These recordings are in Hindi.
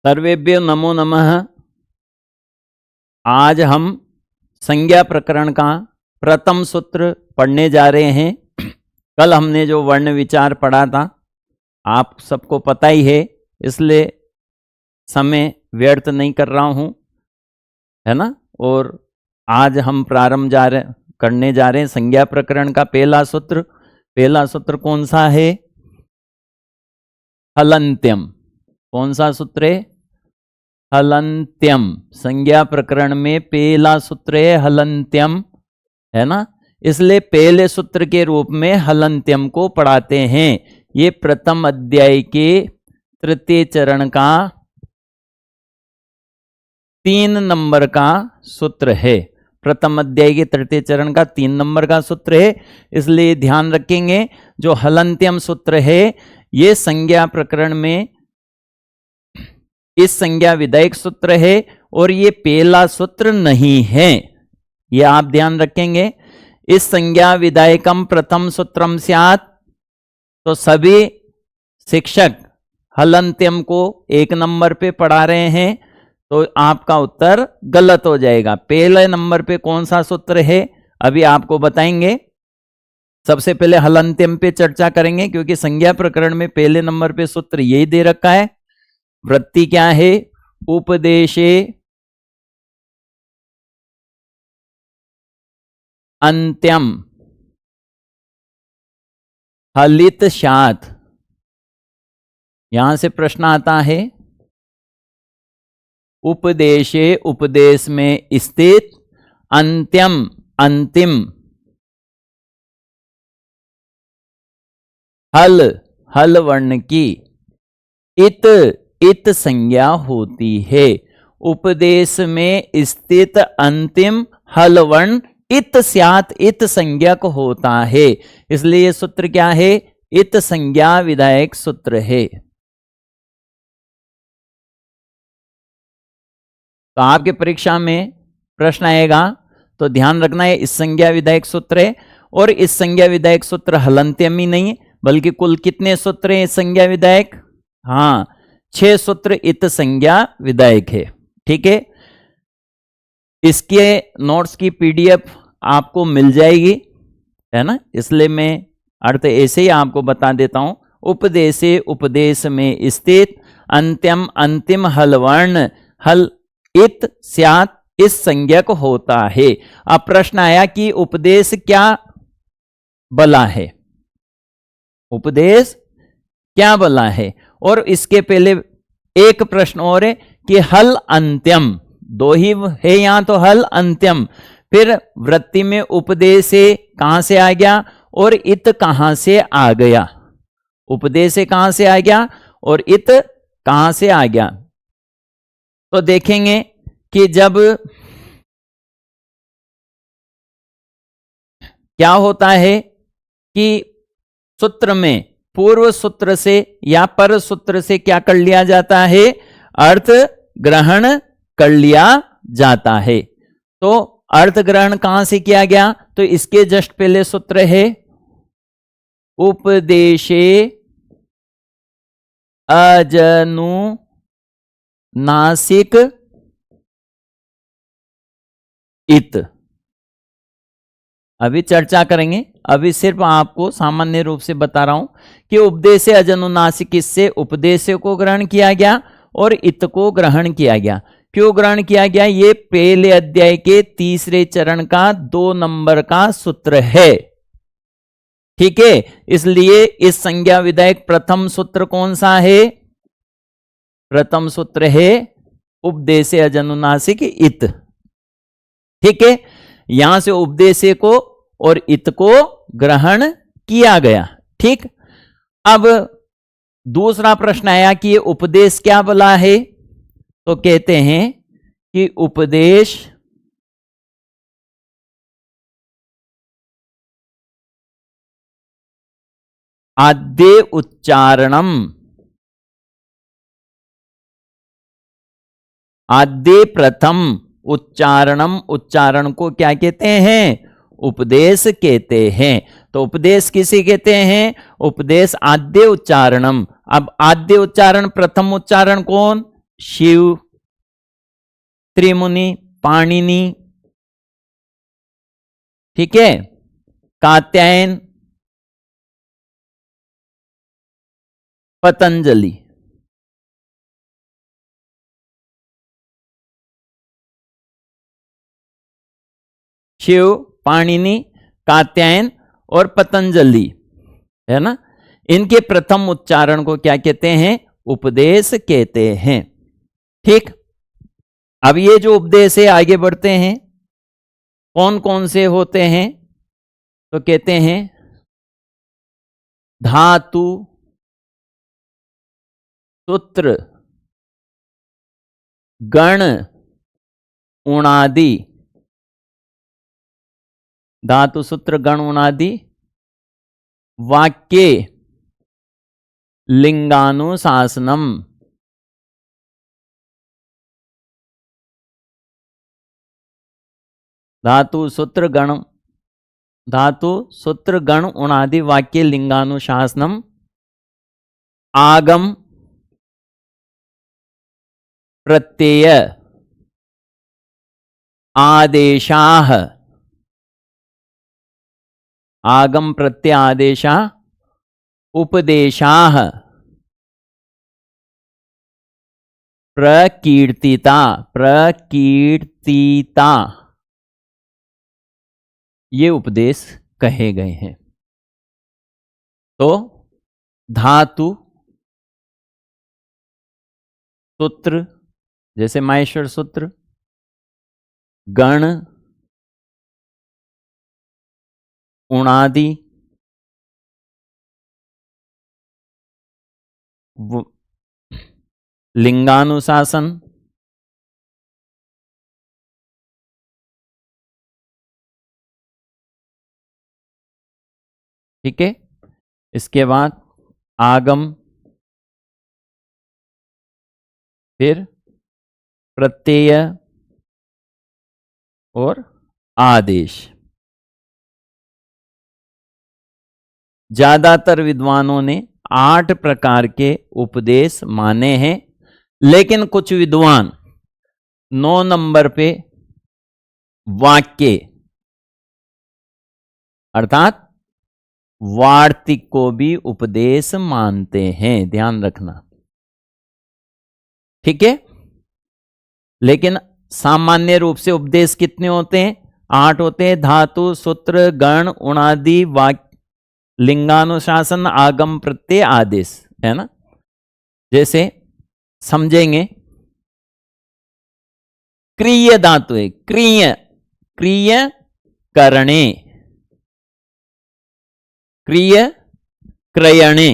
सर्वेभ्यो नमो नमः। आज हम संज्ञा प्रकरण का प्रथम सूत्र पढ़ने जा रहे हैं। कल हमने जो वर्ण विचार पढ़ा था आप सबको पता ही है, इसलिए समय व्यर्थ नहीं कर रहा हूं, है ना। और आज हम प्रारंभ करने जा रहे हैं संज्ञा प्रकरण का पहला सूत्र। पहला सूत्र कौन सा है? हलन्त्यम। कौन सा सूत्र है? हलन्त्यम। संज्ञा प्रकरण में पहला सूत्र है हलन्त्यम, है ना। इसलिए पहले सूत्र के रूप में हलन्त्यम को पढ़ाते हैं। ये प्रथम अध्याय के तृतीय चरण का 3 नंबर का सूत्र है। प्रथम अध्याय के तृतीय चरण का 3 नंबर का सूत्र है, इसलिए ध्यान रखेंगे। जो हलन्त्यम सूत्र है ये संज्ञा प्रकरण में इस संज्ञा विधायक सूत्र है और ये पहला सूत्र नहीं है, ये आप ध्यान रखेंगे। इस संज्ञा विधायकम प्रथम सूत्रम स्यात्, तो सभी शिक्षक हलन्त्यम को 1 नंबर पे पढ़ा रहे हैं, तो आपका उत्तर गलत हो जाएगा। पहले नंबर पे कौन सा सूत्र है अभी आपको बताएंगे। सबसे पहले हलन्त्यम पे चर्चा करेंगे, क्योंकि संज्ञा प्रकरण में पहले नंबर पे सूत्र यही दे रखा है। वृत्ति क्या है? उपदेशे अन्त्यम हलित शात। यहां से प्रश्न आता है उपदेशे, उपदेश में स्थित, अन्त्यम अंतिम, हल हल वर्ण की इत संज्ञा होती है। उपदेश में स्थित अंतिम हल वर्ण इत स्यात्, इत संज्ञक होता है। इसलिए ये सूत्र क्या है? इत संज्ञा विधायक सूत्र है। तो आपके परीक्षा में प्रश्न आएगा तो ध्यान रखना है इस संज्ञा विधायक सूत्र है। और इस संज्ञा विधायक सूत्र हलन्त्यम ही नहीं बल्कि कुल कितने सूत्र हैं इस संज्ञा विधायक? हाँ, 6 सूत्र इत संज्ञा विधायक है। ठीक है, इसके नोट्स की पीडीएफ आपको मिल जाएगी, है ना। इसलिए मैं अर्थ ऐसे ही आपको बता देता हूं। उपदेशे, उपदेश में स्थित, अंत्यम अंतिम हल वर्ण हल इत स्यात्, इस संज्ञक होता है। अब प्रश्न आया कि उपदेश क्या बला है? उपदेश क्या बला है? और इसके पहले एक प्रश्न और है कि हल अंत्यम, 2 ही है यहां, तो हल अंत्यम, फिर वृत्ति में उपदेश से कहां से आ गया और इत कहां से आ गया? उपदेश से कहां से आ गया और इत कहां से आ गया? तो देखेंगे कि जब क्या होता है कि सूत्र में पूर्व सूत्र से या पर सूत्र से क्या कर लिया जाता है? अर्थ ग्रहण कर लिया जाता है। तो अर्थ ग्रहण कहां से किया गया? तो इसके जस्ट पहले सूत्र है उपदेशे अजनुनासिक इत। अभी चर्चा करेंगे, अभी सिर्फ आपको सामान्य रूप से बता रहा हूं कि उपदेश से अजनुनासिक इससे उपदेश को ग्रहण किया गया और इत को ग्रहण किया गया। क्यों ग्रहण किया गया? ये पहले अध्याय के तीसरे चरण का 2 नंबर का सूत्र है। ठीक है, इसलिए इस संज्ञा विधायक प्रथम सूत्र कौन सा है? प्रथम सूत्र है उपदेश से अजनुनासिक इत। ठीक है, यहां से उपदेश को और इत को ग्रहण किया गया। ठीक, अब दूसरा प्रश्न आया कि ये उपदेश क्या बला है? तो कहते हैं कि उपदेश आद्य उच्चारणम, आद्य प्रथम उच्चारणम, उच्चारण को क्या कहते हैं? उपदेश कहते हैं। तो उपदेश किसे कहते हैं? उपदेश आद्य उच्चारणम। अब आद्य उच्चारण, प्रथम उच्चारण कौन? शिव, त्रिमुनि, पाणिनि, ठीक है, कात्यायन, पतंजलि। शिव, पाणिनि, कात्यायन और पतंजलि, है ना। इनके प्रथम उच्चारण को क्या कहते हैं? उपदेश कहते हैं। ठीक, अब ये जो उपदेश है आगे बढ़ते हैं, कौन कौन से होते हैं? तो कहते हैं धातु, सूत्र, गण, उणादि। धातु, सूत्र, गण, उणादि, वाक्ये लिंगानुशासनम। धातु, सूत्र, गण, धातु, सूत्र, गण, उणादि, वाक्य लिंगानुशासनम। आगम, प्रत्यय, आदेशाः। आगम, प्रत्यय, आदेशा, उपदेशाः, प्रकीर्तिता। प्रकीर्तिता, ये उपदेश कहे गए हैं। तो धातु, सूत्र, जैसे माहेश्वर सूत्र, गण, उणादि, लिंगानुशासन, ठीक है। इसके बाद आगम, फिर प्रत्यय और आदेश। ज्यादातर विद्वानों ने 8 प्रकार के उपदेश माने हैं, लेकिन कुछ विद्वान 9 नंबर पे वाक्य अर्थात वार्तिक को भी उपदेश मानते हैं, ध्यान रखना, ठीक है। लेकिन सामान्य रूप से उपदेश कितने होते हैं? 8 होते हैं। धातु, सूत्र, गण, उणादि, वाक्य, लिंगानुशासन, आगम, प्रत्यय, आदेश, है ना। जैसे समझेंगे, क्रिय धातु है, क्रिय, क्रिय करणे, क्रिय क्रयणे।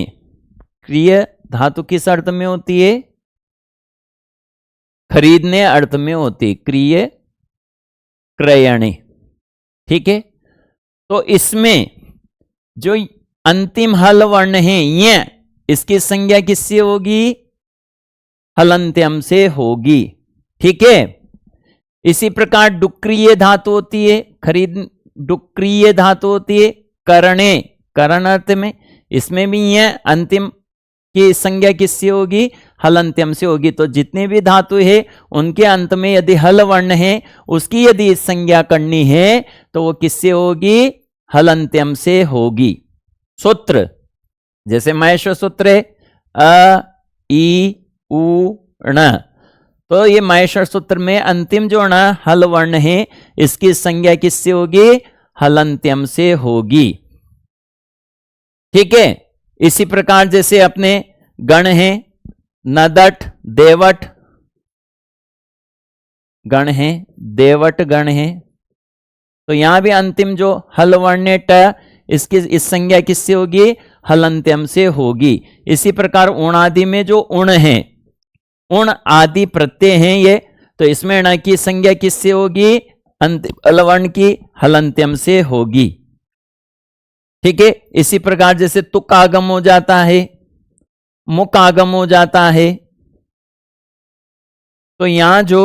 क्रिय धातु किस अर्थ में होती है? खरीदने अर्थ में होती है, क्रिय क्रयणे, ठीक है। तो इसमें जो अंतिम हल वर्ण है य, इसकी संज्ञा किससे होगी? हलंत्यम से होगी, ठीक है। इसी प्रकार डुक्रिय धातु होती है, खरीद, डुक्रिय धातु होती है करणे, करण अर्थ में, इसमें भी यह अंतिम की संज्ञा किससे होगी? हलंत्यम से होगी। तो जितने भी धातु है उनके अंत में यदि हल वर्ण है, उसकी यदि संज्ञा करनी है तो वो किससे होगी? हलंत्यम से होगी। सूत्र, जैसे महेश्वर सूत्र है अ, ई, उ, ण, तो ये महेश्वर सूत्र में अंतिम जो ण हल वर्ण है, इसकी संज्ञा किससे होगी? हलंत्यम से होगी, ठीक है। इसी प्रकार जैसे अपने गण है, नदट, देवट गण है, देवट गण है, तो यहां भी अंतिम जो हल वर्ण ट, इसकी इस संज्ञा किससे होगी? हलंत्यम से होगी। इसी प्रकार उणादि में जो उण है, उण आदि प्रत्यय हैं ये, तो इसमें ण की संज्ञा किससे होगी? अंतिम हल वर्ण की हलंत्यम से होगी, ठीक है। इसी प्रकार जैसे तुक आगम हो जाता है, मुक आगम हो जाता है, तो यहां जो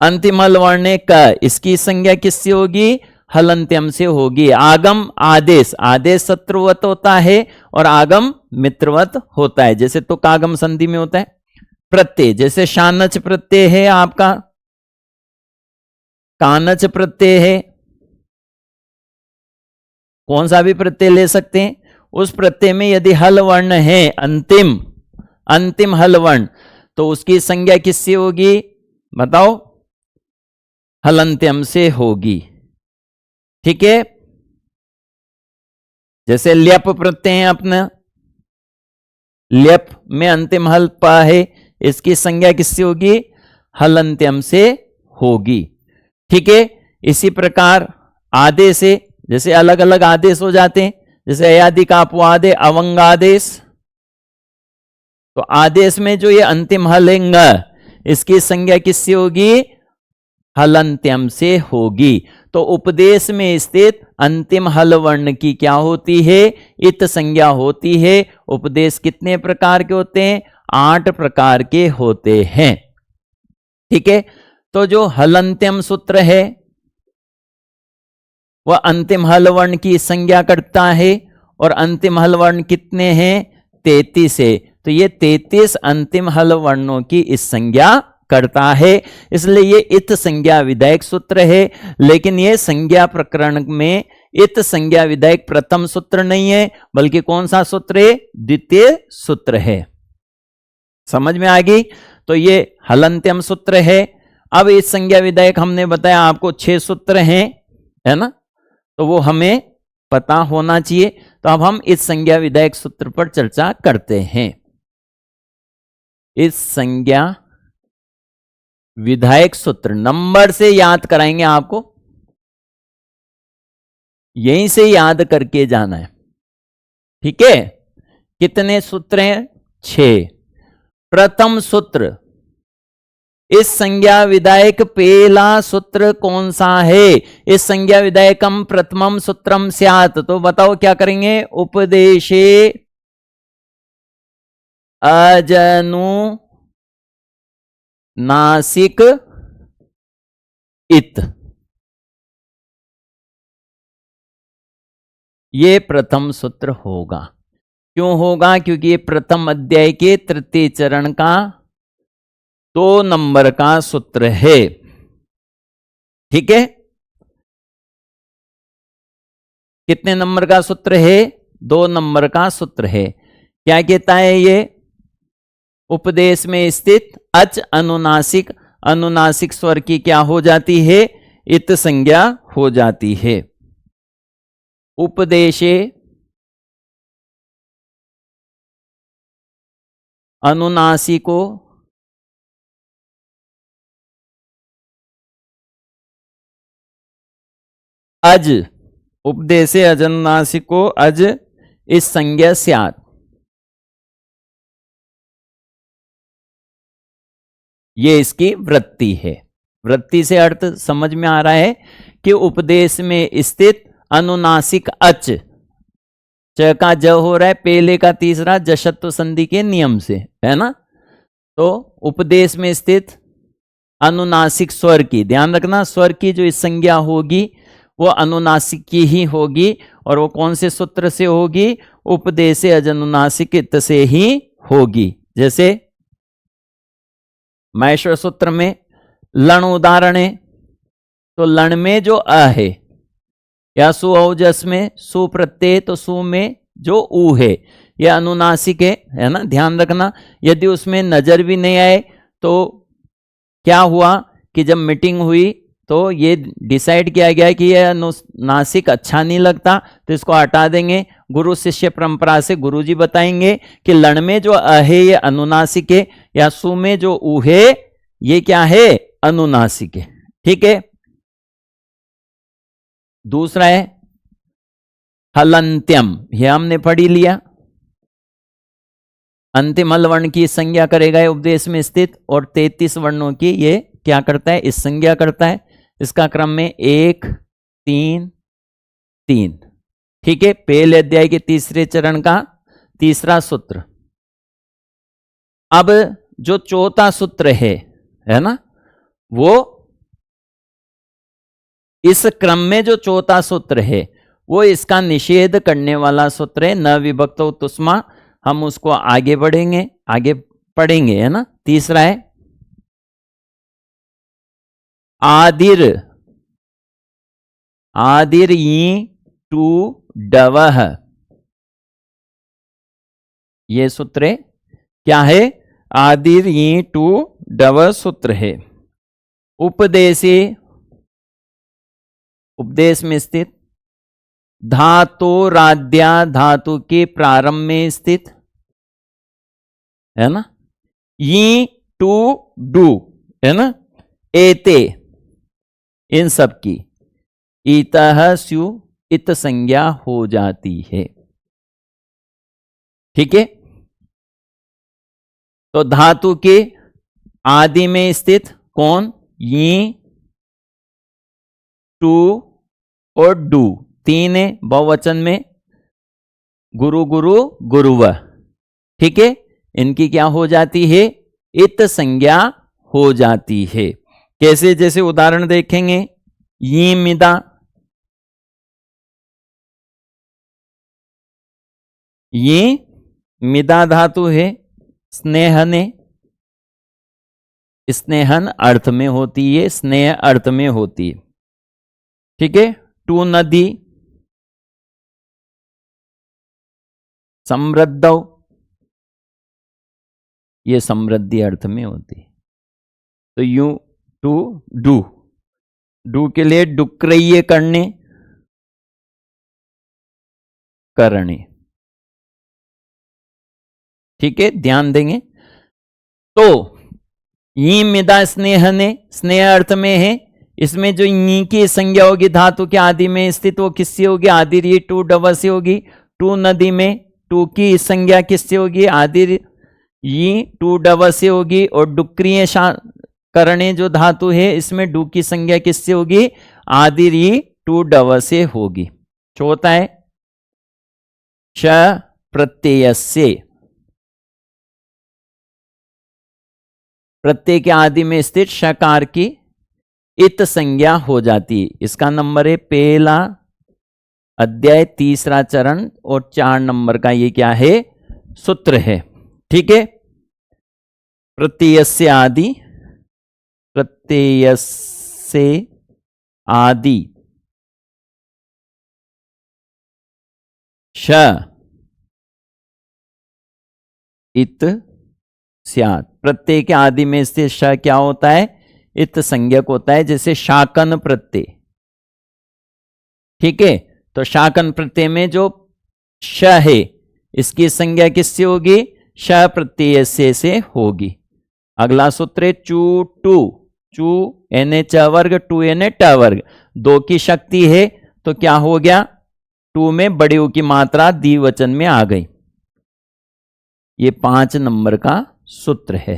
अंतिम हल वर्ण है क, इसकी संज्ञा किससे होगी? हलंत्यम से होगी। आगम, आदेश, आदेश शत्रुवत होता है और आगम मित्रवत होता है, जैसे तुक आगम संधि में होता है। प्रत्यय, जैसे शानच प्रत्यय है आपका, कानच प्रत्यय है, कौन सा भी प्रत्यय ले सकते हैं। उस प्रत्यय में यदि हल वर्ण है, अंतिम अंतिम हल वर्ण, तो उसकी संज्ञा किससे होगी बताओ, हलंत्यम से होगी। ठीक है, जैसे ल्यप प्रत्यय है अपना, ल्यप में अंतिम हल प है, इसकी संज्ञा किससे होगी, हलंत्यम से होगी। ठीक है, इसी प्रकार आदेश से, जैसे अलग अलग आदेश हो जाते हैं, जैसे अयादिक अपवादे अवंगादेश, तो आदेश में जो ये अंतिम हल है ङ, इसकी संज्ञा किससे होगी, हलंत्यम से होगी। तो उपदेश में स्थित अंतिम हल वर्ण की क्या होती है, इत संज्ञा होती है। उपदेश कितने प्रकार के होते हैं, 8 प्रकार के होते हैं। ठीक है, तो जो हलंत्यम सूत्र है वह अंतिम हल वर्ण की संज्ञा करता है, और अंतिम हल वर्ण कितने हैं, 33 है। तो ये 33 अंतिम हल वर्णों की इस संज्ञा करता है, इसलिए ये इत संज्ञा विधायक सूत्र है। लेकिन ये संज्ञा प्रकरण में इत संज्ञा विधायक प्रथम सूत्र नहीं है, बल्कि कौन सा सूत्र है, द्वितीय सूत्र है। समझ में आ गई। तो ये हलंत्यम सूत्र है। अब इस संज्ञा विधायक हमने बताया आपको 6 सूत्र हैं, है ना, तो वो हमें पता होना चाहिए। तो अब हम इस संज्ञा विधायक सूत्र पर चर्चा करते हैं। इस संज्ञा विधायक सूत्र नंबर से याद कराएंगे आपको, यहीं से याद करके जाना है। ठीक है, कितने सूत्र हैं, 6। प्रथम सूत्र, इस संज्ञा विधायक पहला सूत्र कौन सा है, इस संज्ञा विधायकम प्रथमम सूत्रम स्यात्। तो बताओ क्या करेंगे, उपदेशे अजनु नासिक इत, ये प्रथम सूत्र होगा। क्यों होगा, क्योंकि ये प्रथम अध्याय के तृतीय चरण का 2 नंबर का सूत्र है। ठीक है, कितने नंबर का सूत्र है, 2 नंबर का सूत्र है। क्या कहता है ये, उपदेश में स्थित अच अनुनासिक, अनुनासिक स्वर की क्या हो जाती है, इत संज्ञा हो जाती है। उपदेशे अनुनासिको अज, उपदेशे अजनुनासिको अज इस संज्ञा स्यात्। ये इसकी वृत्ति है। वृत्ति से अर्थ समझ में आ रहा है कि उपदेश में स्थित अनुनासिक अच, च का ज हो रहा है, पहले का तीसरा जशत्व संधि के नियम से, है ना। तो उपदेश में स्थित अनुनासिक स्वर की, ध्यान रखना, स्वर की जो इस संज्ञा होगी वो अनुनासिक की ही होगी, और वो कौन से सूत्र से होगी, उपदेशे अजनुनासिक इत से ही होगी। जैसे महेश्वर सूत्र में लण उदाहरण है, तो लण में जो अ है, या सु औजस में सु प्रत्यय, तो सु में जो ऊ है यह अनुनासिक है ना, ध्यान रखना। यदि उसमें नजर भी नहीं आए तो क्या हुआ कि जब मीटिंग हुई तो ये डिसाइड किया गया कि यह अनुनासिक अच्छा नहीं लगता, तो इसको हटा देंगे। गुरु शिष्य परंपरा से गुरुजी बताएंगे कि लण में जो अ है ये अनुनासिक है, या सु में जो ऊ है ये क्या है, अनुनासिक है। ठीक है, दूसरा है हलंत्यम, यह हमने पढ़ी लिया। अंतिम हल वर्ण की संज्ञा करेगा ये उपदेश में स्थित, और 33 वर्णों की ये क्या करता है, इस संज्ञा करता है। इसका क्रम में 1 3 3। ठीक है, पहले अध्याय के तीसरे चरण का तीसरा सूत्र। अब जो चौथा सूत्र है ना, वो इस क्रम में जो चौथा सूत्र है वो इसका निषेध करने वाला सूत्र है, न विभक्तो तुष्मा। हम उसको आगे बढ़ेंगे, आगे पढ़ेंगे, है ना, तीसरा है आदिर, आदिर ई टू डवह, ये सूत्र है, क्या है? आदिर ई टू डव सूत्र है। उपदेशी, उपदेश में स्थित, धातु राध्या धातु के प्रारंभ में स्थित है ना, ई टू डू है ना, एते, इन सब की इतः स्यु इत संज्ञा हो जाती है। ठीक है, तो धातु के आदि में स्थित कौन? ये, टू और डू, तीन है बहुवचन में, गुरु गुरु गुरुव। ठीक है, इनकी क्या हो जाती है? इत संज्ञा हो जाती है। कैसे? जैसे उदाहरण देखेंगे, ये मिदा, ये मिदा धातु है, स्नेहने, स्नेहन अर्थ में होती है, स्नेह अर्थ में होती है। ठीक है, टू नदी, समृद्धौ, ये समृद्धि अर्थ में होती है। तो यू टू डू, डू के लिए डुक्रिय करने, करने। ठीक है, ध्यान देंगे। तो ये मिदा स्नेहने, स्नेह अर्थ में है, इसमें जो ई की संज्ञा होगी धातु के आदि में स्थित, वो किससे होगी? आदिर ये टू डव से होगी। टू नदी में टू की संज्ञा किससे होगी? आदिर ये टू डव से होगी। और डुक्रिय करणे जो धातु है, इसमें डू की संज्ञा किससे होगी? आदिर ये टू डव से होगी। चौथा है श प्रत्यय से, प्रत्यय के आदि में स्थित शकार की इत संज्ञा हो जाती है। इसका नंबर है पहला अध्याय, तीसरा चरण और 4 नंबर का ये क्या है? सूत्र है। ठीक है, प्रत्यय से आदि, प्रत्यय से आदि श इत स्यात्, प्रत्यय के आदि में स्थित श क्या होता है? इत संज्ञक होता है। जैसे शाकन प्रत्यय, ठीक है, तो शाकन प्रत्यय में जो श है, इसकी संज्ञा किससे होगी? श प्रत्यय से होगी। अगला सूत्र है चू टू, चू एने च वर्ग, टू एने ट वर्ग, दो की शक्ति है, तो क्या हो गया? टू में बड़ी ऊ की मात्रा द्विवचन में आ गई। ये 5 नंबर का सूत्र है।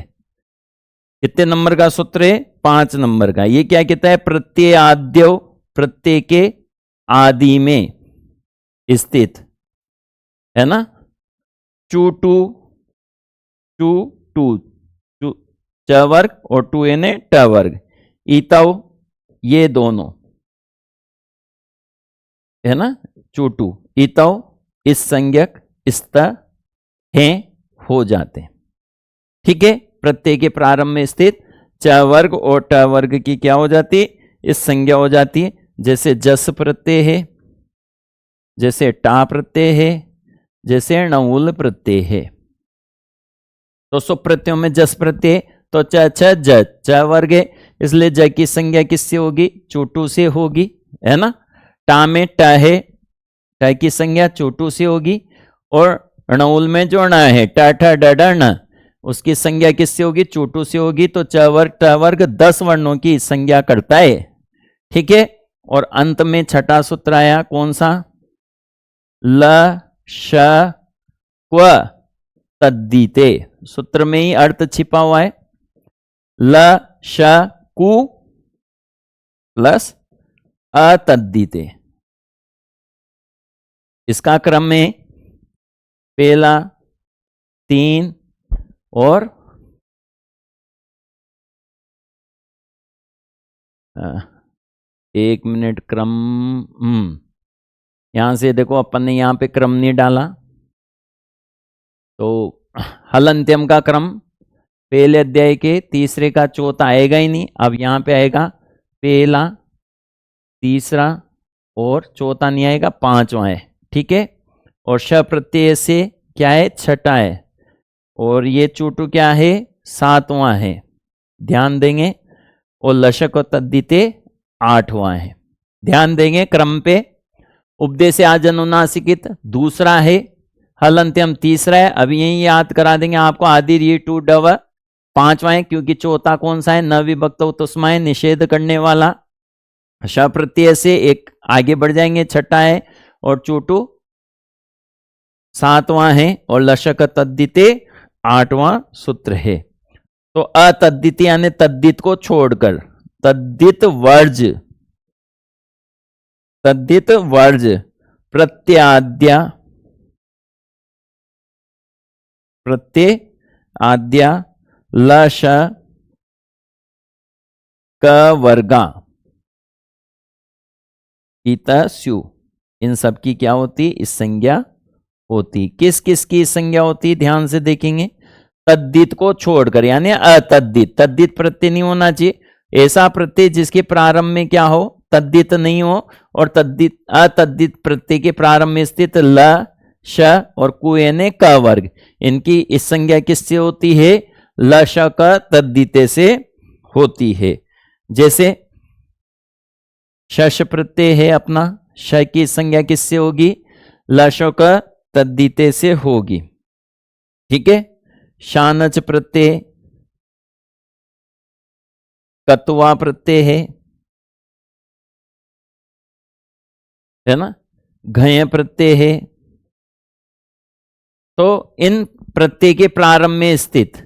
कितने नंबर का सूत्र है? 5 नंबर का। ये क्या कहता है? प्रत्यय आद्यो, प्रत्यय के आदि में स्थित है ना, चू टू, टू टू, टू च वर्ग और टू एने ट वर्ग, ईतव, ये दोनों है ना, चूटू ईतव, इस संज्ञक इस्त हैं हो जाते हैं। ठीक है, प्रत्यय के प्रारंभ में स्थित च वर्ग और ट वर्ग की क्या हो जाती है? इस संज्ञा हो जाती है। जैसे जस प्रत्यय है, जैसे टा प्रत्यय है, जैसे णउल प्रत्यय है। तो सुप्रत्ययों में जस प्रत्यय, तो च छ ज, च वर्ग है, इसलिए ज की संज्ञा किससे होगी? चोटू से होगी, है ना। टा में ट है, ट की संज्ञा चोटू से होगी। और णउल में जो ण है, ट ठ ड ड ण, उसकी संज्ञा किससे होगी? चोटू से होगी। तो च वर्ग ट वर्ग 10 वर्णों की संज्ञा करता है। ठीक है, और अंत में छठा सूत्र आया, कौन सा? ल श क्व तद्दीते, सूत्र में ही अर्थ छिपा हुआ है। ल श कु प्लस अतद्दीते, इसका क्रम में पहला 3 और 1 मिनट क्रम, यहां से देखो अपन ने यहां पे क्रम नहीं डाला, तो हलंत्यम का क्रम पहले अध्याय के तीसरे का चौथा आएगा ही नहीं, अब यहां पे आएगा पहला, तीसरा और चौथा नहीं आएगा, पांचवा है, ठीक है। और श प्रत्यय से क्या है, छठा है, और ये चूटू क्या है, सातवां है, ध्यान देंगे। और लशक और तद्दिते आठवां है, ध्यान देंगे क्रम पे। उपदेश आजनुनासिकित दूसरा है, हलंत्यम तीसरा है। अभी यही याद करा देंगे आपको, आदि री टू डव पांचवा है, क्योंकि चौथा कौन सा है, न विभक्त तुस्मा है, निषेध करने वाला। श प्रत्यय से एक आगे बढ़ जाएंगे, छठा है, और चोटू सातवां है, और लशक तद्दिते आठवां सूत्र है। तो अतद्दित यानी तद्दित को छोड़कर, तद्दित वर्ज, तद्दित वर्ज, प्रत्याद्या, प्रत्ययाद्या लश क वर्गा इतस्यु, इन सब की क्या होती, इस संज्ञा होती। किस किस की संज्ञा होती, ध्यान से देखेंगे। तद्दित को छोड़कर, यानी अतद्दित, तद्दित प्रत्यय नहीं होना चाहिए, ऐसा प्रत्यय जिसके प्रारंभ में क्या हो, तद्दित नहीं हो, और तद्दित अतद्दित प्रत्यय के प्रारंभ में स्थित ल, श और कु यानी क वर्ग, इनकी इस संज्ञा किससे होती है, ल श क तद्दिते से होती है। जैसे शश प्रत्यय है अपना, श की संज्ञा किससे होगी, ल श क तद्दिते से होगी, ठीक है। शानच प्रत्यय कत्वा प्रत्यय है ना, घय प्रत्यय है। तो इन प्रत्यय के प्रारंभ में स्थित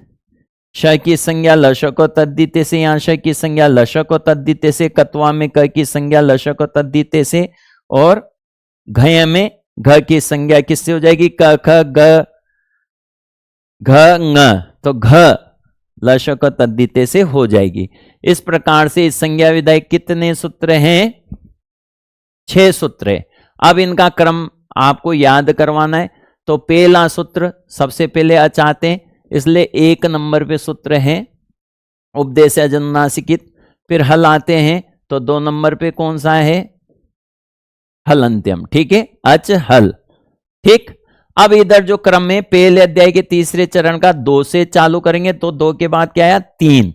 श की संज्ञा लशक तद्दिते से, यहाँ श की संज्ञा लशक तद्दिते से, कत्वा में क की संज्ञा लशक तद्दिते से, और घय में घ की संज्ञा किससे हो जाएगी, क ख ग घ ng, तो घ लशक तद्दिते से हो जाएगी। इस प्रकार से इस संज्ञा विधायक कितने सूत्र हैं, 6 सूत्र है। अब इनका क्रम आपको याद करवाना है। तो पहला सूत्र सबसे पहले अचाते हैं, इसलिए 1 नंबर पे सूत्र है उपदेश अजनुनासिकित। फिर हल आते हैं तो 2 नंबर पे कौन सा है, हलंत्यम, ठीक है, अच हल, ठीक। अब इधर जो क्रम है, पहले अध्याय के तीसरे चरण का 2 से चालू करेंगे, तो 2 के बाद क्या आया, 3।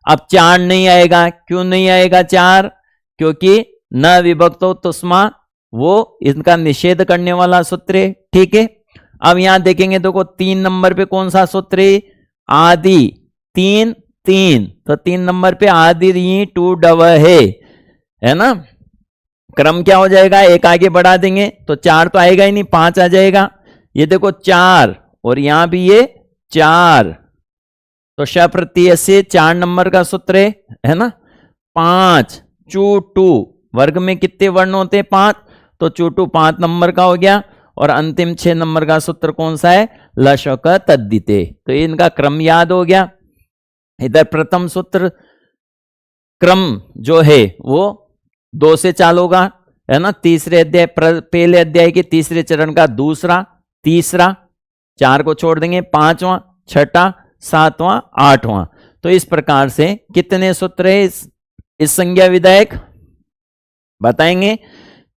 अब 4 नहीं आएगा, क्यों नहीं आएगा 4, क्योंकि न विभक्तो तुस्मा, वो इनका निषेध करने वाला सूत्र है, ठीक है। अब यहां देखेंगे, देखो 3 नंबर पे कौन सा सूत्र है, आदि 3 3, तो 3 नंबर पे आदि री टू डव है ना। क्रम क्या हो जाएगा, एक आगे बढ़ा देंगे तो 4 तो आएगा ही नहीं, 5 आ जाएगा। ये देखो 4, और यहां भी ये 4, तो श प्रत्यय से 4 नंबर का सूत्र है ना। 5 चूटू, वर्ग में कितने वर्ण होते हैं, 5, तो चूटू 5 नंबर का हो गया। और अंतिम 6 नंबर का सूत्र कौन सा है, लशक तद्दिते। तो इनका क्रम याद हो गया। इधर प्रथम सूत्र क्रम जो है वो 2 से चालू होगा, है ना। तीसरे अध्याय, पहले अध्याय के तीसरे चरण का दूसरा, तीसरा, 4 को छोड़ देंगे, 5वां, 6ठा, 7वां, 8वां। तो इस प्रकार से कितने सूत्र है इस संज्ञा विधायक, बताएंगे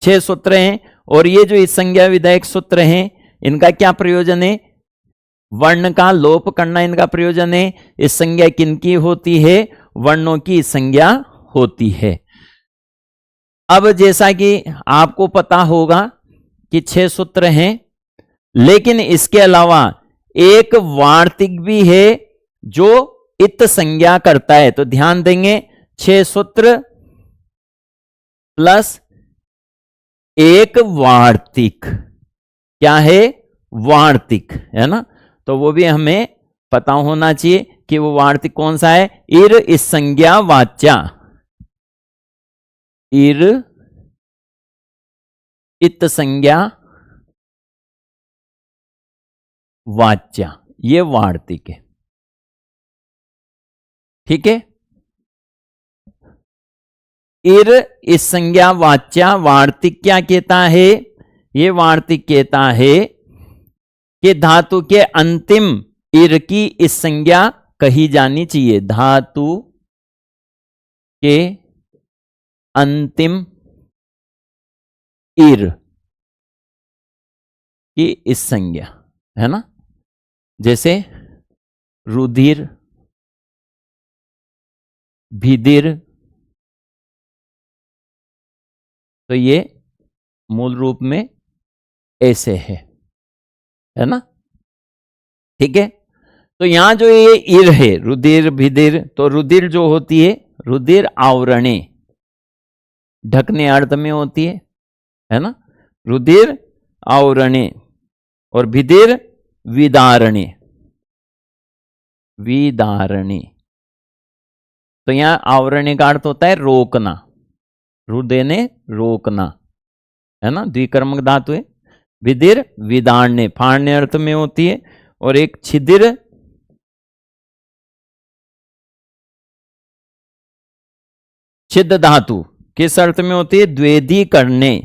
6 सूत्र हैं। और ये जो इस संज्ञा विधायक सूत्र हैं, इनका क्या प्रयोजन है, वर्ण का लोप करना इनका प्रयोजन है। इस संज्ञा किनकी होती है, वर्णों की संज्ञा होती है। अब जैसा कि आपको पता होगा कि 6 सूत्र हैं, लेकिन इसके अलावा एक वार्तिक भी है जो इत संज्ञा करता है। तो ध्यान देंगे, 6 सूत्र प्लस एक वार्तिक, क्या है, वार्तिक, है ना। तो वो भी हमें पता होना चाहिए कि वो वार्तिक कौन सा है, इर इस संज्ञा वाच्या, इर इत संज्ञा वाच्या, ये वार्तिक है, ठीक है। इर इस संज्ञा वाच्या वार्तिक क्या कहता है, ये वार्तिक कहता है कि धातु के अंतिम इर की इस संज्ञा कही जानी चाहिए। धातु के अंतिम इर की इस संज्ञा है ना, जैसे रुधिर, भिदिर, तो ये मूल रूप में ऐसे है ना, ठीक है। तो यहां जो ये इर है, रुधिर भिदिर, तो रुधिर जो होती है, रुधिर आवरणे, ढकने अर्थ में होती है ना, रुधिर आवरणे, और भिदिर विदारणे, विदारणे। तो यहां आवरणे का अर्थ होता है रोकना, रुदे ने रोकना, है ना, द्विकर्मक धातु है। विदिर विदारणे, फाड़ने अर्थ में होती है। और एक छिदिर, छिद धातु किस अर्थ में होती है? द्वेदी करने,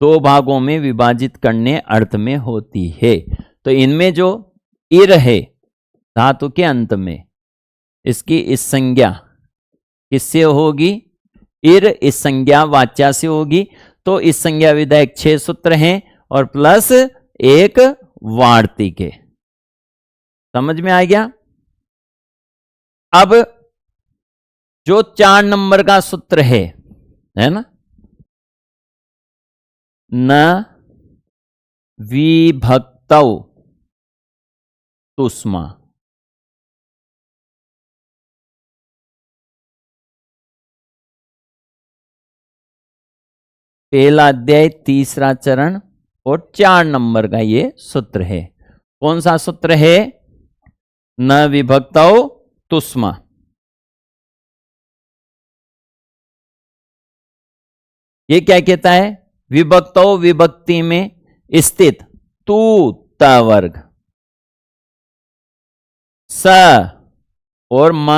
दो भागों में विभाजित करने अर्थ में होती है। तो इनमें जो इर है धातु के अंत में, इसकी इस संज्ञा किससे होगी? इर इस संज्ञा वाच्या से होगी। तो इस संज्ञा विधायक 6 सूत्र हैं और प्लस एक वार्तिक है। समझ में आ गया? अब जो 4 नंबर का सूत्र है ना, न विभक्तौ तुष्मा, पहला अध्याय तीसरा चरण और 4 नंबर का ये सूत्र है। कौन सा सूत्र है? न विभक्तौ तुष्मा। ये क्या कहता है? विभक्तौ विभक्ति में स्थित तू त वर्ग, स और म,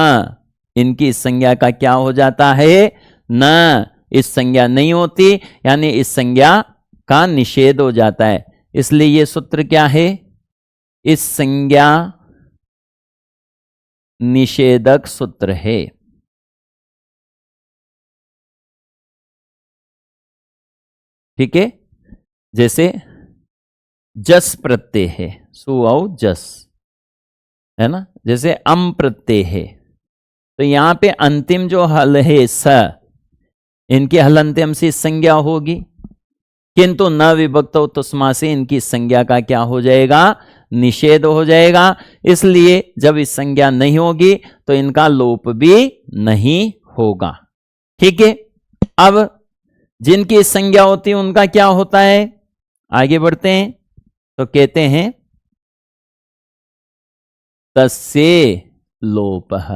इनकी संज्ञा का क्या हो जाता है? न। इस संज्ञा नहीं होती, यानी इस संज्ञा का निषेध हो जाता है। इसलिए ये सूत्र क्या है? इस संज्ञा निषेधक सूत्र है। ठीक है। जैसे जस प्रत्यय है, सु औ जस, है ना, जैसे अम प्रत्यय है, तो यहां पे अंतिम जो हल है स, इनकी हलंत्यम से संज्ञा होगी, किंतु न विभक्तौ तुष्मा से इनकी संज्ञा का क्या हो जाएगा? निषेध हो जाएगा। इसलिए जब इस संज्ञा नहीं होगी तो इनका लोप भी नहीं होगा। ठीक है। अब जिनकी संज्ञा होती है उनका क्या होता है? आगे बढ़ते हैं तो कहते हैं तस्य लोपः।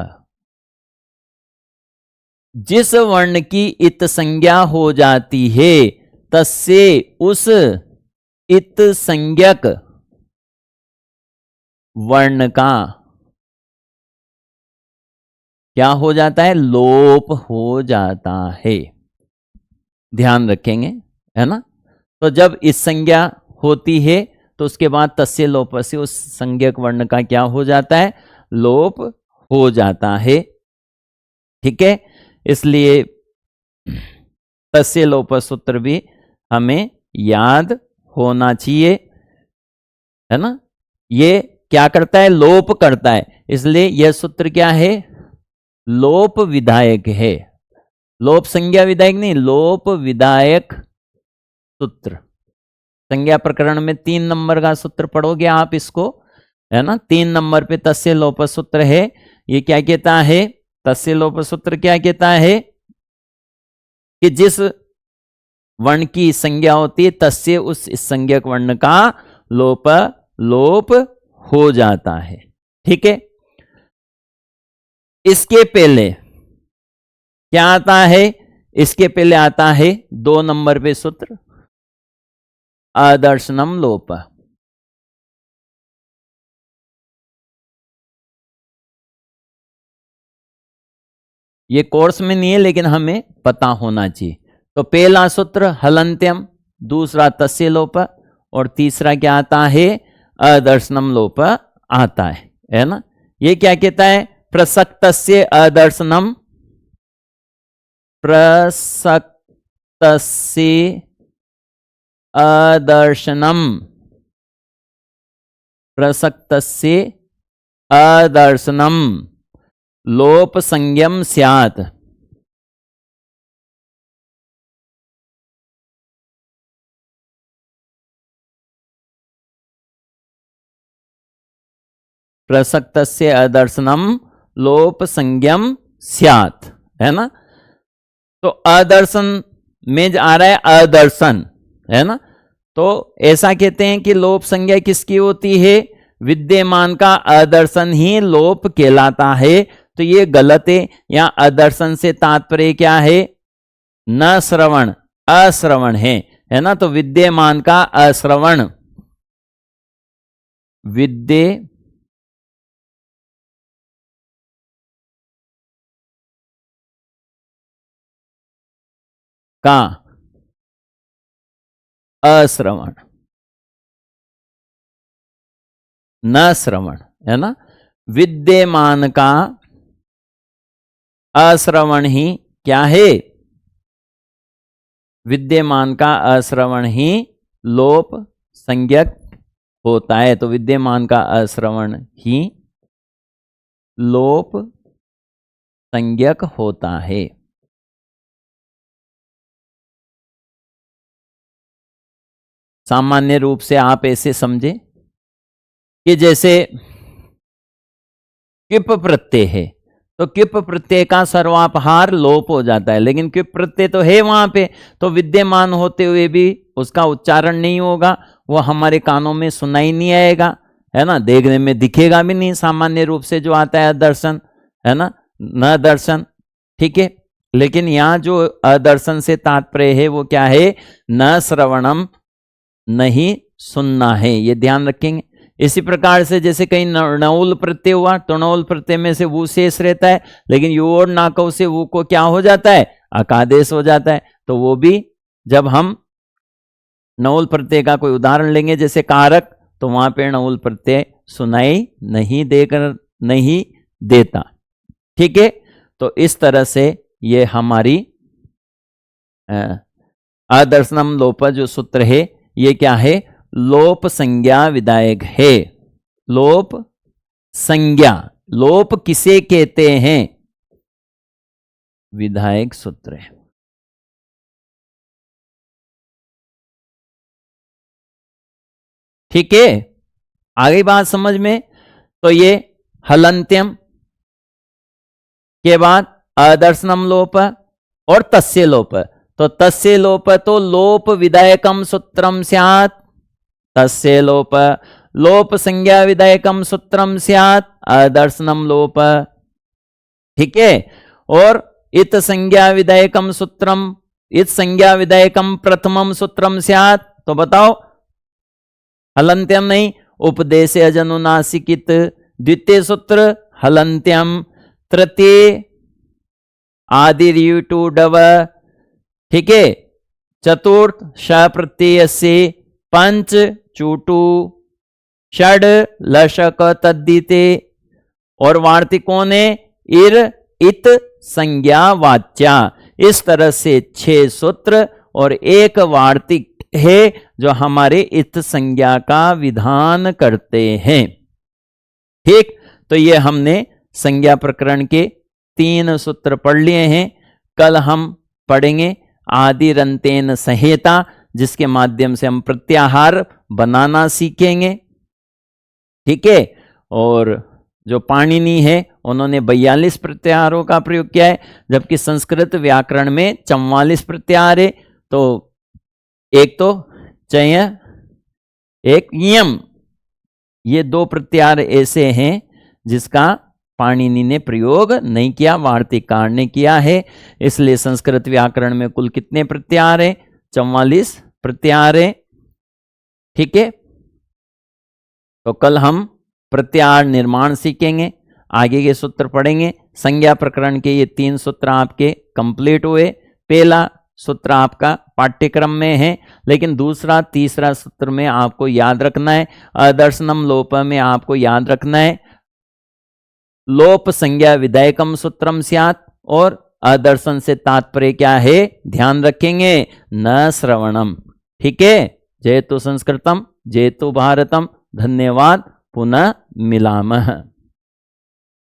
जिस वर्ण की इत संज्ञा हो जाती है, तस्य उस इत संज्ञक वर्ण का क्या हो जाता है? लोप हो जाता है। ध्यान रखेंगे, है ना। तो जब इस संज्ञा होती है तो उसके बाद तस्य लोप से उस संज्ञक वर्ण का क्या हो जाता है? लोप हो जाता है। ठीक है। इसलिए तस्य लोप सूत्र भी हमें याद होना चाहिए, है ना। ये क्या करता है? लोप करता है। इसलिए यह सूत्र क्या है? लोप विधायक है। लोप संज्ञा विधायक नहीं, लोप विधायक सूत्र। संज्ञा प्रकरण में 3 नंबर का सूत्र पढ़ोगे आप इसको, है ना। 3 नंबर पे तस्य लोप सूत्र है। ये क्या कहता है? तस्य लोप सूत्र क्या कहता है कि जिस वर्ण की संज्ञा होती है, तस्य उस संज्ञक वर्ण का लोप हो जाता है। ठीक है। इसके पहले क्या आता है? इसके पहले आता है 2 नंबर पे सूत्र, आदर्शनम लोप। ये कोर्स में नहीं है लेकिन हमें पता होना चाहिए। तो पहला सूत्र हलंत्यम, दूसरा तस्य लोप और तीसरा क्या आता है, अदर्शनम लोप आता है ना। ये क्या कहता है, प्रसक्तस्य अदर्शनम, प्रसक्तस्य अदर्शनम, प्रसक्तस्य अदर्शनम लोप संज्ञम स्यात्। प्रसक्तस्य अदर्शनम लोप संज्ञम स्यात्, है ना। तो अदर्शन में आ रहा है अदर्शन, है ना। तो ऐसा कहते हैं कि लोप संज्ञा किसकी होती है, विद्यमान का अदर्शन ही लोप कहलाता है। तो ये गलत है। यहां अदर्शन से तात्पर्य क्या है, न श्रवण, अश्रवण है ना। तो विद्यमान का अश्रवण, विद्य का अश्रवण, न श्रवण, है ना। विद्यमान का अश्रवण ही क्या है, विद्यमान का अश्रवण ही लोप संज्ञक होता है। तो विद्यमान का अश्रवण ही लोप संज्ञक होता है। सामान्य रूप से आप ऐसे समझे कि जैसे किप प्रत्यय है, तो किप प्रत्यय का सर्वापहार लोप हो जाता है, लेकिन किप प्रत्यय तो है वहां पे, तो विद्यमान होते हुए भी उसका उच्चारण नहीं होगा, वो हमारे कानों में सुनाई नहीं आएगा, है ना, देखने में दिखेगा भी नहीं। सामान्य रूप से जो आता है दर्शन, है ना, न दर्शन, ठीक है। लेकिन यहाँ जो अदर्शन से तात्पर्य है वो क्या है, न श्रवणम, नहीं सुनना है, ये ध्यान रखेंगे। इसी प्रकार से जैसे कहीं नऊल प्रत्यय हुआ, तो नऊल प्रत्यय में से वो शेष रहता है, लेकिन यू और नाकव से वो को क्या हो जाता है, अकादेश हो जाता है। तो वो भी जब हम नऊल प्रत्यय का कोई उदाहरण लेंगे जैसे कारक, तो वहां पे नऊल प्रत्यय सुनाई नहीं देता, ठीक है। तो इस तरह से ये हमारी अदर्शनम लोप जो सूत्र है ये क्या है, लोप संज्ञा विधायक है। लोप संज्ञा, लोप किसे कहते हैं, विधायक सूत्र है। ठीक है, आगे बात समझ में। तो ये हलंत्यम के बाद अदर्शनम लोप और तस्य लोप। तो तस्य लोप तो लोप विधायकम सूत्रम स्यात्, तस्य लोप लोप संज्ञा विधायकम सूत्रम स्यात् अदर्शनम लोप, ठीक है। और इत संज्ञा विधायकम सूत्रम, इत संज्ञा विधायकम प्रथमम सूत्रम स्यात्। तो बताओ, हलंत्यम नहीं, उपदेश अजनुनासिकित द्वितीय सूत्र हलंत्यम, तृतीय आदिर्युटु डव, ठीक है। चतुर्थ श प्रत्यय से, पंच चूटू, षड लशक तद्दिते, और वार्तिक कौन है, इर इत संज्ञा वाच्या। इस तरह से 6 सूत्र और एक वार्तिक है जो हमारे इत संज्ञा का विधान करते हैं, ठीक। तो ये हमने संज्ञा प्रकरण के 3 सूत्र पढ़ लिए हैं। कल हम पढ़ेंगे आदिरंतेन संहिता, जिसके माध्यम से हम प्रत्याहार बनाना सीखेंगे, ठीक है। और जो पाणिनि है उन्होंने 42 प्रत्याहारों का प्रयोग किया है, जबकि संस्कृत व्याकरण में 44 प्रत्याहार है। तो एक तो चय, एक यम, ये 2 प्रत्याहार ऐसे हैं जिसका पाणिनि ने प्रयोग नहीं किया, वार्तिककार ने किया है। इसलिए संस्कृत व्याकरण में कुल कितने प्रत्याहार हैं, 44 प्रत्याहार हैं, ठीक है। तो कल हम प्रत्याहार निर्माण सीखेंगे, आगे के सूत्र पढ़ेंगे। संज्ञा प्रकरण के ये 3 सूत्र आपके कंप्लीट हुए। पहला सूत्र आपका पाठ्यक्रम में है, लेकिन दूसरा तीसरा सूत्र में आपको याद रखना है। अदर्शनम लोप में आपको याद रखना है लोप संज्ञा विधायकम सूत्रम स्यात्, और अदर्शन से तात्पर्य क्या है ध्यान रखेंगे, न श्रवणम। ठीक है, जयतु संस्कृतम जयतु भारतम। धन्यवाद, पुनः मिलामः।